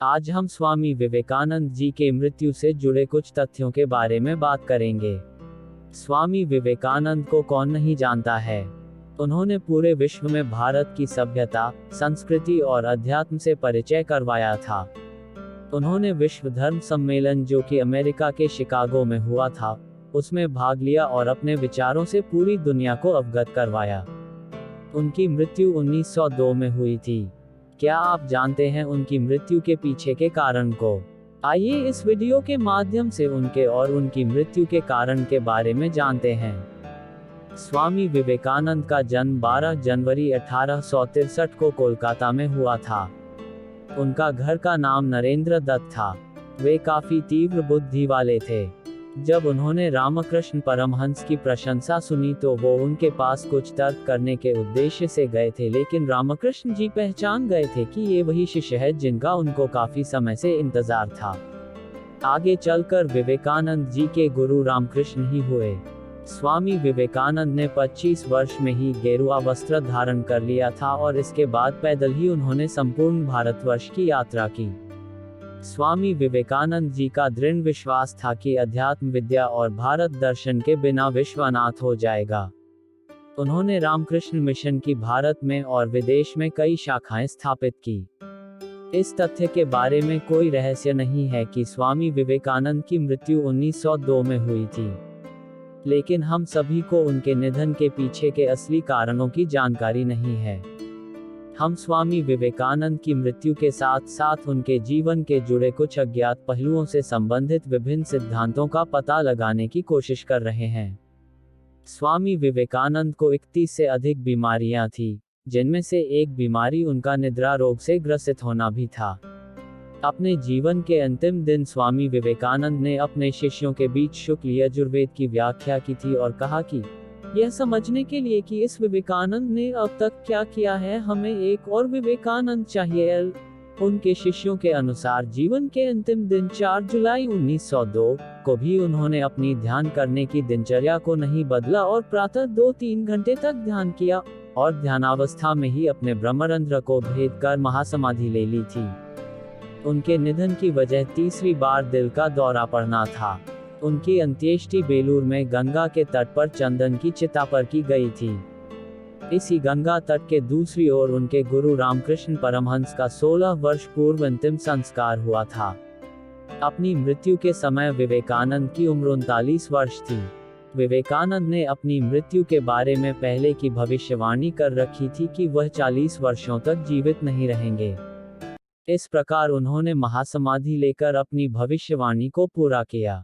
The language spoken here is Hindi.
आज हम स्वामी विवेकानंद जी के मृत्यु से जुड़े कुछ तथ्यों के बारे में बात करेंगे। स्वामी विवेकानंद को कौन नहीं जानता है। उन्होंने पूरे विश्व में भारत की सभ्यता, संस्कृति और अध्यात्म से परिचय करवाया था। उन्होंने विश्व धर्म सम्मेलन जो कि अमेरिका के शिकागो में हुआ था, उसमें भाग लिया और अपने विचारों से पूरी दुनिया को अवगत करवाया। उनकी मृत्यु 1902 में हुई थी। क्या आप जानते हैं उनकी मृत्यु के पीछे के कारण को? आइए इस वीडियो के माध्यम से उनके और उनकी मृत्यु के कारण के बारे में जानते हैं। स्वामी विवेकानंद का जन्म 12 जनवरी 1863 को कोलकाता में हुआ था। उनका घर का नाम नरेंद्र दत्त था। वे काफी तीव्र बुद्धि वाले थे। जब उन्होंने रामकृष्ण परमहंस की प्रशंसा सुनी तो वो उनके पास कुछ तर्क करने के उद्देश्य से गए थे, लेकिन रामकृष्ण जी पहचान गए थे कि ये वही शिष्य है जिनका उनको काफी समय से इंतजार था। आगे चलकर विवेकानंद जी के गुरु रामकृष्ण ही हुए। स्वामी विवेकानंद ने 25 वर्ष में ही गेरुआ वस्त्र धारण कर लिया था और इसके बाद पैदल ही उन्होंने संपूर्ण भारतवर्ष की यात्रा की। स्वामी विवेकानंद जी का दृढ़ विश्वास था कि अध्यात्म विद्या और भारत दर्शन के बिना विश्व अनाथ हो जाएगा। उन्होंने रामकृष्ण मिशन की भारत में और विदेश में कई शाखाएं स्थापित की। इस तथ्य के बारे में कोई रहस्य नहीं है कि स्वामी विवेकानंद की मृत्यु 1902 में हुई थी, लेकिन हम सभी को उनके निधन के पीछे के असली कारणों की जानकारी नहीं है। हम स्वामी विवेकानंद की मृत्यु के साथ साथ उनके जीवन के जुड़े कुछ अज्ञात पहलुओं से संबंधित विभिन्न सिद्धांतों का पता लगाने की कोशिश कर रहे हैं। स्वामी विवेकानंद को 31 से अधिक बीमारियां थी, जिनमें से एक बीमारी उनका निद्रा रोग से ग्रसित होना भी था। अपने जीवन के अंतिम दिन स्वामी विवेकानंद ने अपने शिष्यों के बीच शुक्ल यजुर्वेद की व्याख्या की थी और कहा कि यह समझने के लिए कि इस विवेकानंद ने अब तक क्या किया है, हमें एक और विवेकानंद चाहिए। उनके शिष्यों के अनुसार जीवन के अंतिम दिन 4 जुलाई 1902 को भी उन्होंने अपनी ध्यान करने की दिनचर्या को नहीं बदला और प्रातः 2-3 घंटे तक ध्यान किया और ध्यानावस्था में ही अपने ब्रह्मरंध्र को भेद कर महासमाधि ले ली थी। उनके निधन की वजह तीसरी बार दिल का दौरा पड़ना था। उनकी अंत्येष्टि बेलूर में गंगा के तट पर चंदन की चिता पर की गई थी। इसी गंगा तट के दूसरी ओर उनके गुरु रामकृष्ण परमहंस का 16 वर्ष पूर्व अंतिम संस्कार हुआ था। अपनी मृत्यु के समय विवेकानंद की उम्र 39 वर्ष थी। विवेकानंद ने अपनी मृत्यु के बारे में पहले की भविष्यवाणी कर रखी थी कि वह 40 वर्षों तक जीवित नहीं रहेंगे। इस प्रकार उन्होंने महासमाधि लेकर अपनी भविष्यवाणी को पूरा किया।